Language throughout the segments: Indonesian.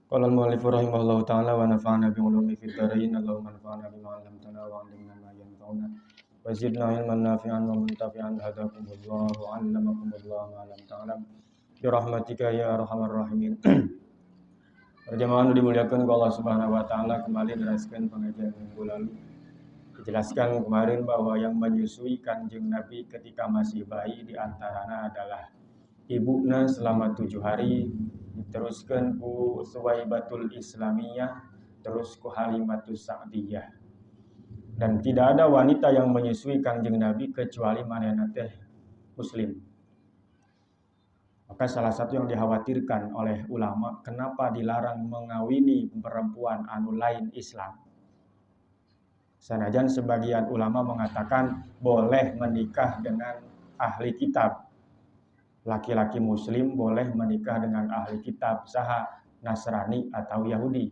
Qala al-mu'allif rahimahullahu ta'ala wa nafa'ana bi ulumi fid dharain. Allahumma anfa'na bima 'allamtana wa 'allimna ma yanfa'una wa zidna ilman nafi'an wa muntafi'an. Hadakumullah wa 'allamakumullah ma lam ta'lam bi rahmatika ya arhamar rahimin. Perjamaah dimuliakan oleh Allah Subhanahu wa taala, kembali meneruskan pengajian minggu lalu. Dijelaskan kemarin bahwa yang menyusui Kanjeng Nabi ketika masih bayi diantaranya adalah ibuna selama 7 hari, diteruskan ku Suwaibatul Islamiyah, terus ku Halimatus Sa'diyah. Dan tidak ada wanita yang menyusui Kanjeng Nabi kecuali manehna teh muslim. Maka salah satu yang dikhawatirkan oleh ulama, kenapa dilarang mengawini perempuan anu lain Islam. Sanajan sebagian ulama mengatakan boleh menikah dengan ahli kitab. Laki-laki muslim boleh menikah dengan ahli kitab, saha Nasrani atau Yahudi.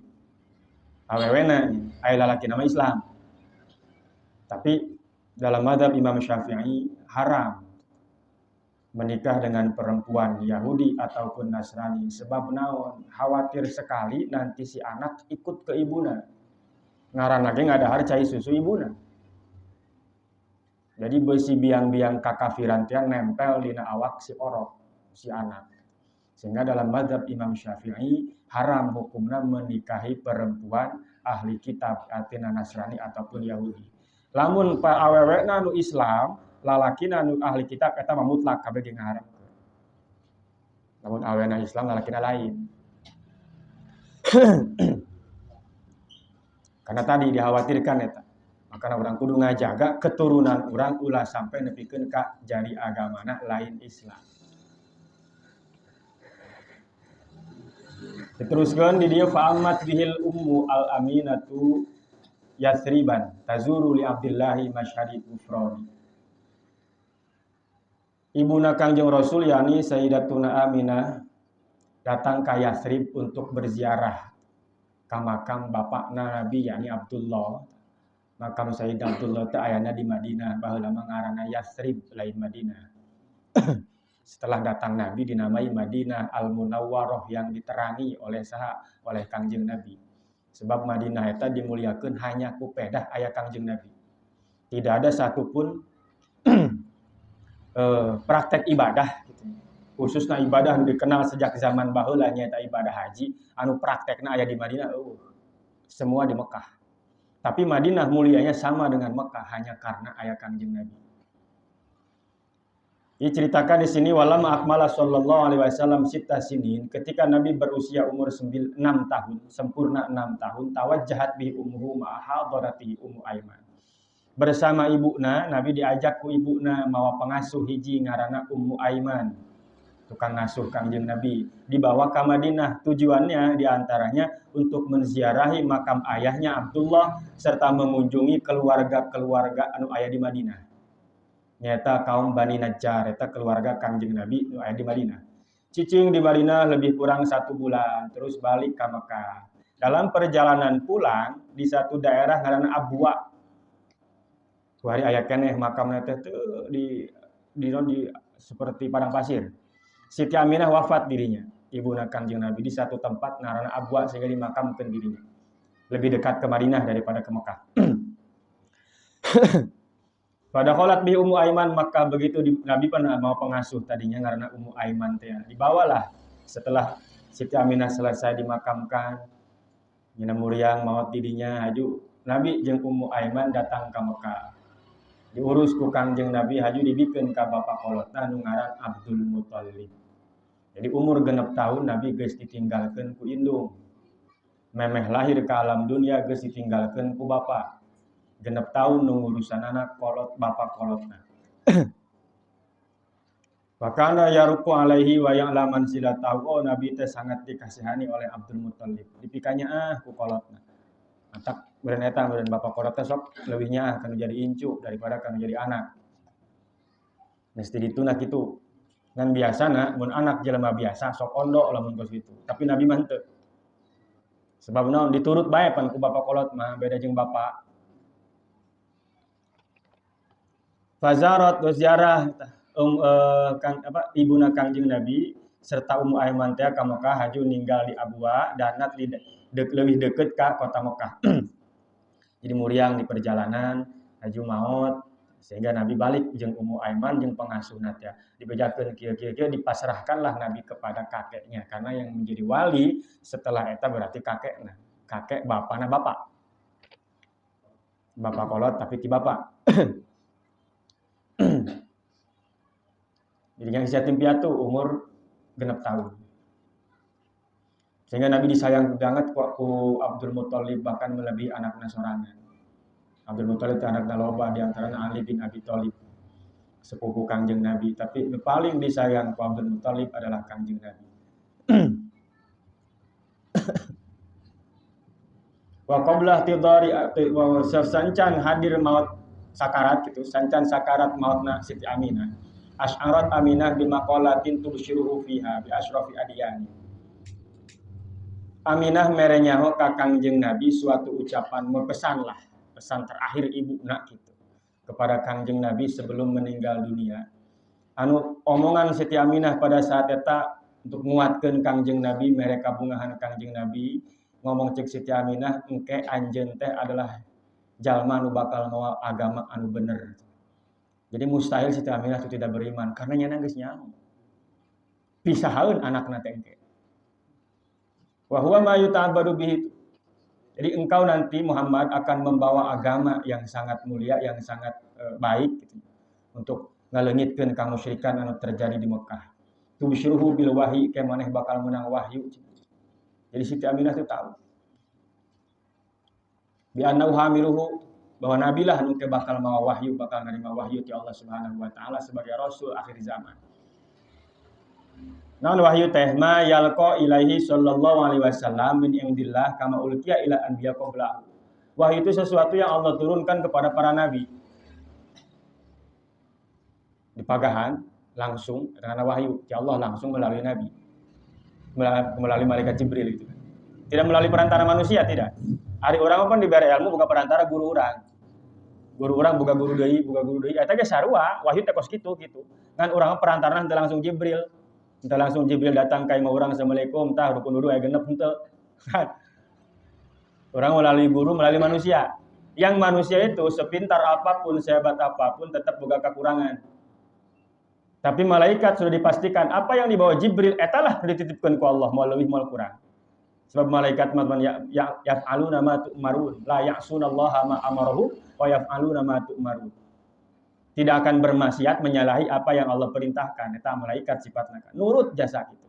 Awewena aya lalaki nama Islam. Tapi dalam mazhab Imam Syafi'i haram menikah dengan perempuan Yahudi ataupun Nasrani. Sebab naon? Khawatir sekali nanti si anak ikut ke ibuna. Ngaranna ge ngadahar cai susu ibuna. Jadi besi biang-biang kakafiran teh nempel dina awak si orok, si anak. Sehingga dalam mazhab Imam Syafi'i haram hukumna menikahi perempuan ahli kitab, artinya Nasrani ataupun Yahudi. Lamun pa awewena nu Islam, lalakina nu ahli kitab eta mah mutlak kabeh ge ngaharam. Namun awena Islam lalakina lain. Karena tadi dikhawatirkan eta. Maka orang kudu ngajaga keturunan orang ulah sampai nepikeun ka jari agamana lain Islam. Diteruskeun di dieu fa'amat bihil ummu al-aminatu Yathriban tazuru li Abdillahi masyhadi kufrani. Ibuna Kangjeng Rasul yakni Sayyidatuna Aminah datang ke Yathrib untuk berziarah ka makam bapakna Nabi yakni Abdullah. Makam Sayyid Abdullah teh ayana di Madinah, baheula mah ngaranna Yathrib lain Madinah. Setelah datang Nabi dinamai Madinah Al-Munawwarah yang diterangi oleh saha? Oleh Kangjeng Nabi. Sebab Madinah eta dimuliakeun hanya ku pedah aya Kangjeng Nabi. Tidak ada satupun praktek ibadah gitu. Khususna ibadah anu dikenal sejak zaman baheula nyaeta ibadah haji, anu praktekna aya di Madinah semua di Mekah. Tapi Madinah mulianya sama dengan Mekah hanya karena aya Kangjeng Nabi. Diceritakan di sini walama akmala sallallahu alaihi wasallam sitta sinin, ketika Nabi berusia umur 6 tahun, sempurna 6 tahun, tawajjahat bi ummuhu ma hadarati Ummu Aiman. Bersama ibuna, Nabi diajak ku ibuna mawa pengasuh hiji ngaranna Ummu Aiman. Tukang ngasuh Kangjeng Nabi dibawa ke Madinah, tujuannya diantaranya untuk menziarahi makam ayahnya Abdullah serta mengunjungi keluarga-keluarga anu aya di Madinah. Nyata kaum Bani Najjar, eta keluarga Kangjeng Nabi anu aya di Madinah. Cicing di Madinah lebih kurang 1 bulan, terus balik ke Mekah. Dalam perjalanan pulang di satu daerah ngaranna Abwa. Tuhari aya keneh makamna teh di seperti padang pasir. Siti Aminah wafat dirinya, ibuna Kangjeng Nabi di satu tempat ngaranna Abwa sehingga dimakamkan dirinya. Lebih dekat ke Madinah daripada ke Mekah. Pada kholat bi Ummu Aiman, maka begitu Nabi pernah mau pengasuh tadinya ngaranna Ummu Aiman teh. Dibawalah setelah Siti Aminah selesai dimakamkan, nyina muriang maot dirinya haju Nabi jeung Ummu Aiman datang ke Mekah. Diurus ku Kangjeng Nabi haju dibikeun ka bapa kolotna nu ngaran Abdul Muthalib. Jadi umur 6 tahun Nabi geus ditinggalkeun ku indung. Memeh lahir ke alam dunia geus ditinggalkeun ku bapa. 6 tahun nu ngurusan anak kolot bapa kolotna. Wa kana yaruqu alaihi wa ya'laman silatahu. Oh, Nabi teh sangat dikasihani oleh Abdul Muthalib. Dipikanya ku kolotna. Antak beureun eta beureun bapa kolotna sok leuwihnya kana jadi incu daripada kana jadi anak. Mesti dituna kitu. Ngan biasana mun anak jelema biasa sok ondo lamun kos kitu. Tapi Nabi mah henteu. Sebab naon diturut bae pan ku bapa kolot mah beda jeung bapa. Fazarat ziarah ibuna Kangjeng Nabi serta Ummu Aiman teh ka Mekah haju ninggal di Abwa danat leuwih deukeut ka kota Mekah. Jadi muriang di perjalanan haju maot sehingga Nabi balik jeung Ummu Aiman jeung pengasuhna teh dibejakeun kieu-kieu dipasrahkanlah Nabi kepada kakeknya karena yang menjadi wali setelah eta berarti kakekna. Kakek bapana bapak. Bapak kolot tapi ti bapak. Jadi yang yatim piatu umur 6 tahun. Sehingga Nabi disayang banget ku Abdul Muthalib bahkan melebihi anaknya sorangan. Abdul Muthalib itu anaknya loba di antaranya Ali bin Abi Thalib. Sepupu Kangjeng Nabi, tapi yang paling disayang ku Abdul Muthalib adalah Kangjeng Nabi. Wa qabla tidari wa sancan hadir maut sakarat gitu, sancan sakarat mautna Siti Aminah. Asy'arat Aminah bimaqalatin tubshiruhu fiha bi asyrafi adiyani. Aminah merenyaho ka Kangjeng Nabi suatu ucapan mepesanlah, pesan terakhir ibuna gitu kepada Kangjeng Nabi sebelum meninggal dunia. Anu omongan Siti Aminah pada saat eta untuk nguatkeun Kangjeng Nabi mere kabungahan Kangjeng Nabi ngomong cek Siti Aminah engke anjeun teh adalah jalma anu bakal mawa agama anu bener. Jadi mustahil Siti Aminah itu tidak beriman karena nyana geus nyaho. Pisahaeun anakna teh engke. Wa huwa ma yuta'abbadu bihi. Jadi engkau nanti Muhammad akan membawa agama yang sangat mulia, yang sangat baik gitu, untuk ngaleungitkeun kamusyrikan anu terjadi di Mekah. Tubsyiruhu bil wahyi ke maneh bakal menang wahyu. Jadi Siti Aminah itu tahu. Bi annahu hamiluhu bahwa Nabi lah anu bakal mawa wahyu, bakal nerima wahyu ti Allah Subhanahu wa taala sebagai rasul akhir zaman. Naon wahyu teh ma yalqa ilaihi sallallahu alaihi wasallam min indillah kama ulqiya ila anbiya qabla. Wahyu itu sesuatu yang Allah turunkan kepada para nabi. Di pagahan langsung karena wahyu ya Allah langsung melalui nabi. Melalui malaikat Jibril itu. Tidak melalui perantara manusia, tidak. Ari urang pun dibere ilmu buka perantara guru urang. Guru urang boga guru deui, eta ge sarua, wahyu teh kos kitu gitu. Ngan urang perantara teh langsung Jibril. Entah langsung Jibril datang ka imah urang assalamualaikum tah rukun wudu aya genep henteu. Orang melalui guru, melalui manusia. Yang manusia itu sepintar apapun, sehebat apapun tetap boga kekurangan. Tapi malaikat sudah dipastikan apa yang dibawa Jibril etalah dititipkeun ku Allah moal leuwih moal kurang. Sebab malaikat man yaf'aluna ma tu'marun, la ya'sunallaha ma amarahu wa yaf'aluna ma tu'marun. Tidak akan bermaksiat menyalahi apa yang Allah perintahkan. Eta malaikat sifatna nurut jasa kitu.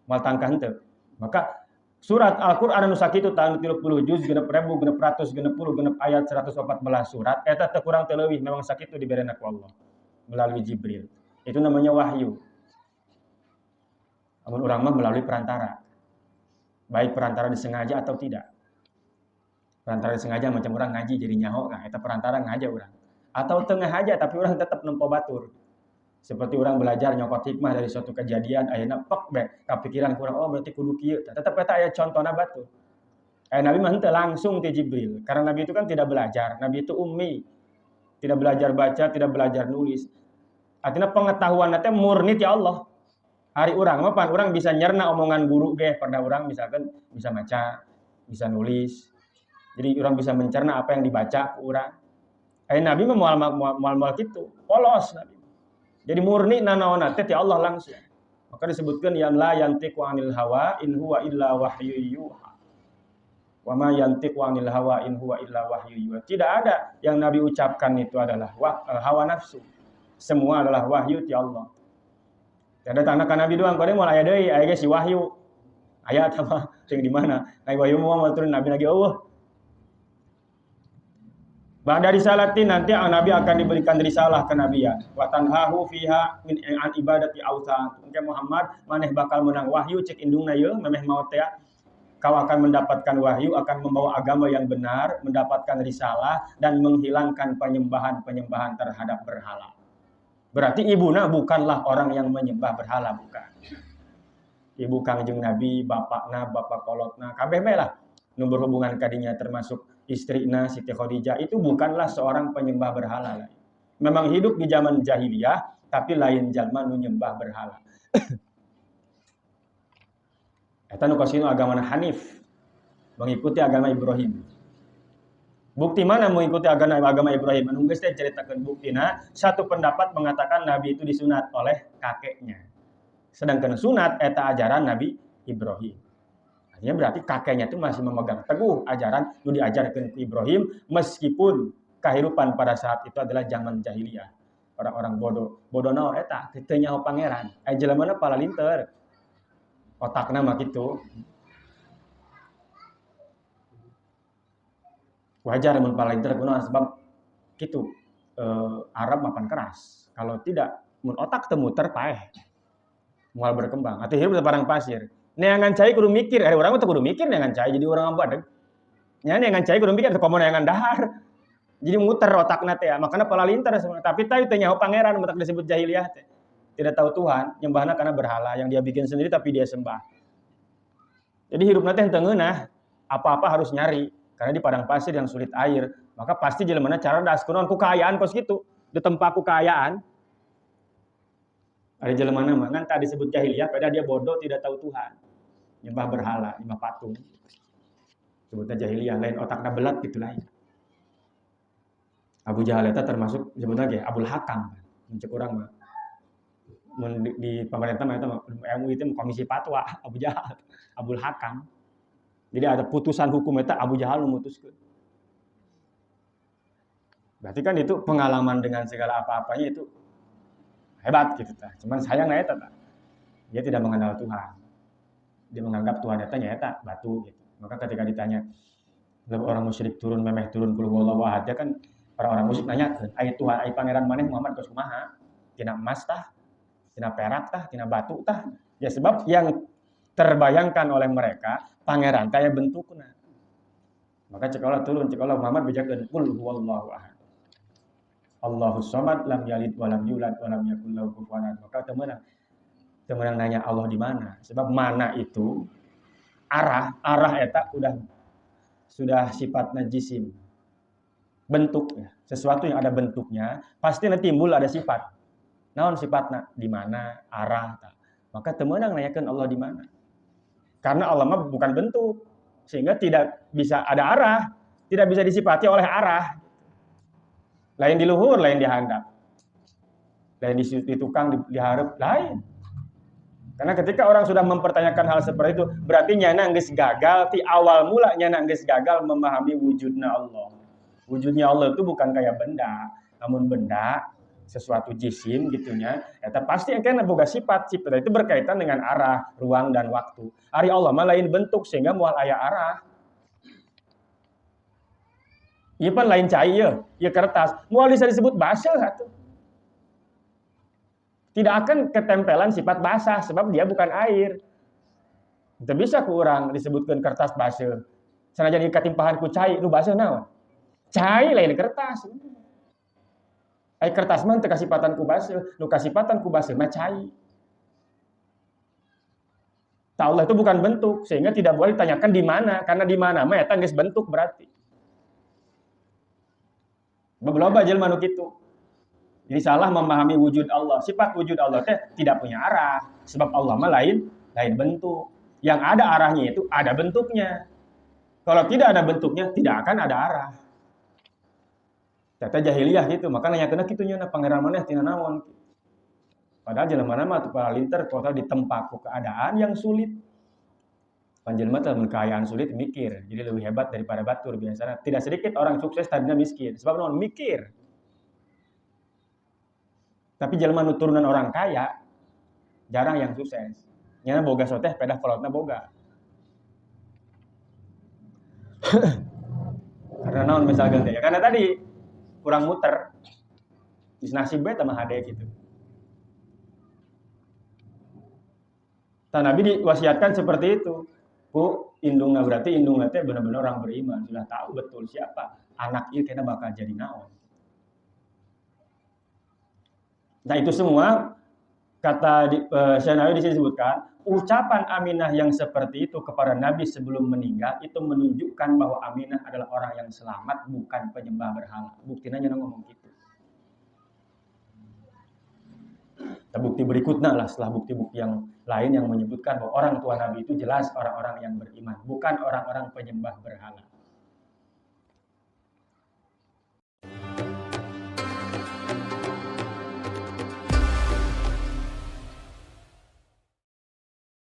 Moal tangkah henteu. Maka surat Al-Qur'an anu sakitu tahun 30 juz genep ribu genep ratus genep puluh genep ayat 114 surat eta teu kurang teu leuwih memang sakitu diberena ku Allah melalui Jibril. Itu namanya wahyu. Amun urang mah melalui perantara. Baik perantara disengaja atau tidak. Perantara disengaja macam orang ngaji jadi nyaho, nah eta perantara ngaja urang. Atau tengah aja tapi orang tetap nempo batur. Seperti orang belajar nyokot hikmah dari suatu kejadian ayeuna pek be kapikiran kurang oh berarti kudu kieu. Tetep eta aya contona batur. Nabi mah henteu langsung ti Jibril. Karena Nabi itu kan tidak belajar, Nabi itu ummi. Tidak belajar baca, tidak belajar nulis. Artinya pengetahuan teh murni ti Allah. Hari urang mah pan urang bisa nyerna omongan guru ge pada urang misalkan bisa baca, bisa nulis. Jadi urang bisa mencerna apa yang dibaca ku urang. Nabi mah moal kitu, polos Nabi. Jadi murni nanaona teh ti Allah langsung. Maka disebutkan yang la yantiqu anil hawa in huwa illa wahyu yuha. Wa ma yantiqu anil hawa in huwa illa wahyu yuha. Tidak ada yang Nabi ucapkan itu adalah hawa nafsu. Semua adalah wahyu ti Allah. Tidak ada tanah Nabi doang, kode moal aya deui, aya ge si wahyu. Ayat apa? Sing di mana? Nabi wahyu mau turun Nabi lagi Allah. Ba'da risalatin nanti Nabi akan diberikan risalah kenabian. Wa tanhahu fiha min an ibadati ausan. Engke Muhammad maneh bakal menang wahyu cek indungna yeuh memeh maot teh. Kau akan mendapatkan wahyu, akan membawa agama yang benar, mendapatkan risalah dan menghilangkan penyembahan-penyembahan terhadap berhala. Berarti ibuna bukanlah orang yang menyembah berhala, bukan. Ibu Kangjeng Nabi, bapakna, bapak kolotna, kabeh bae lah nu berhubungan kadinya termasuk istrina Siti Khadijah itu bukanlah seorang penyembah berhala. Memang hidup di zaman jahiliyah, tapi lain jalma nu nyembah berhala. Eta nu kosino agama Hanif, mengikuti agama Ibrahim. Bukti mana mengikuti agama Ibrahim? Anu geus teh ceritakeun buktina, satu pendapat mengatakan Nabi itu disunat oleh kakeknya. Sedangkan sunat eta ajaran Nabi Ibrahim. Artinya berarti kakeknya itu masih memegang teguh ajaran yang diajarkan ke Ibrahim meskipun kehidupan pada saat itu adalah zaman jahiliyah. Orang-orang bodoh. Bodoh naon eta? Teu nyaho pangeran. Jelemana pala linter. Otakna mah kitu. Wajar mun pala linter kunaon sebab kitu. Arab mapan keras. Kalau tidak mun otak teu muter paeh. Moal berkembang. Atuh hirup di padang pasir. Neangan cai kudu mikir, ada orang teh kudu mikir neangan cai jadi orang ambadeg. Nya neangan cai kudu mikir teu komo neangan dahar. Jadi muter otakna teh, makana pala lintar sebenarnya. Tapi teh teu nyaho pangeran matak disebut jahiliyah teh. Tidak tahu Tuhan, nyembahna karena berhala yang dia bikin sendiri tapi dia sembah. Jadi hirupna teh teu ngeunah, apa-apa harus nyari karena di padang pasir yang sulit air, maka pasti jelemana cerdas kunaon ku kaayaan kos kitu, ditempa ku kaayaan. Ada jelemana mah ngan tadi disebut jahiliyah padahal dia bodoh tidak tahu Tuhan. Nyembah berhala, nyembah patung. Sebutnya jahiliyah, lain otakna belat gitu lain. Abu Jahal itu termasuk sebutnya ge Abul Hakam. Mencek urang mah. Di pemerintah mah eta MUI itu komisi fatwa Abu Jahal, Abul Hakam. Jadi ada putusan hukum eta Abu Jahal memutuskan. Berarti kan itu pengalaman dengan segala apa-apanya itu hebat gitu tah. Cuman sayangnya eta tah. Dia tidak mengenal Tuhan. Dia menganggap Tuhan eta nyaeta batu gitu. Maka ketika ditanya orang musyrik turun memeh turun qul huwallahu ahad, kan orang-orang musyrik nanya, "Ai Tuhan, ai pangeran maneh Muhammad geus kumaha? Tina emas tah? Tina perak tah? Tina batu tah?" Ya sebab yang terbayangkan oleh mereka pangeran kaya bentukna. Maka cek Allah turun, cek Allah Muhammad bejakeun qul huwallahu ahad. Allahus samad lam yalid wa lam yulad wa lam yakul lahu kufuwan ahad. Maka temenang nanya Allah di mana? Sebab mana itu arah eta sudah sifatnya jisim. Bentuk ya. Sesuatu yang ada bentuknya pasti nanti timbul ada sifat. Naon sifatna? Di mana? Arah. Maka temenang nanyakeun Allah di mana? Karena Allah mah bukan bentuk. Sehingga tidak bisa ada arah, tidak bisa disifati oleh arah. Lain di luhur, lain di handap. Lain di tukang, diharap, lain. Karena ketika orang sudah mempertanyakan hal seperti itu, berarti nyana geus gagal, ti awal mula nyana geus gagal memahami wujudna Allah. Wujudnya Allah itu bukan kayak benda, namun benda, sesuatu jisim gitunya, eta pasti akan boga sifat itu berkaitan dengan arah, ruang dan waktu. Ari Allah mah lain bentuk sehingga moal aya arah. Ieu pan lain cai ye, ieu kertas, moal bisa disebut baseuh atuh. Tidak akan ketempelan sifat basah sebab dia bukan air. Tidak bisa ku urang disebutkan kertas baseuh. Sanajan ieu katimpahan ku cai, nu baseuh naon? Cai lain kertas. Ai kertas mah teu kasipatan ku baseuh, nu kasipatan ku baseuh mah cai. Allah itu bukan bentuk, sehingga tidak boleh ditanyakan di mana, karena di mana mah eta geus bentuk berarti. Beberapa jelema nu kitu. Jadi salah memahami wujud Allah. Sifat wujud Allah teh tidak punya arah. Sebab Allah mah lain bentuk. Yang ada arahnya itu ada bentuknya. Kalau tidak ada bentuknya, tidak akan ada arah. Tata jahiliyah gitu. Maka nanya kena kitu nya pangeran maneh tina naon. Padahal jelema mah teu linter kota ditempa ku keadaan yang sulit. Panjenengan teh mun kaayaan sulit mikir. Jadi lebih hebat daripada batur biasanya. Tidak sedikit orang sukses tadinya miskin. Sebab naon? Mikir. Tapi jelema nu turunan orang kaya jarang yang sukses. Nyana boga soteh pedah kolotna boga. Karena naon misalkan ya karena tadi kurang muter. Geus nasib bae tah mah hade gitu. Tah Nabi diwasiatkan seperti itu. Bu, indungna berarti indungna teh benar-benar orang beriman, sudah tahu betul siapa anak ieu kena bakal jadi naon. Nah itu semua kata Syekh Nawawi di sini disebutkan ucapan Aminah yang seperti itu kepada Nabi sebelum meninggal itu menunjukkan bahwa Aminah adalah orang yang selamat bukan penyembah berhala. Buktinya ngomong gitu. bukti-bukti berikutnya lah, setelah bukti-bukti yang lain yang menyebutkan bahwa orang tua Nabi itu jelas orang-orang yang beriman, bukan orang-orang penyembah berhala.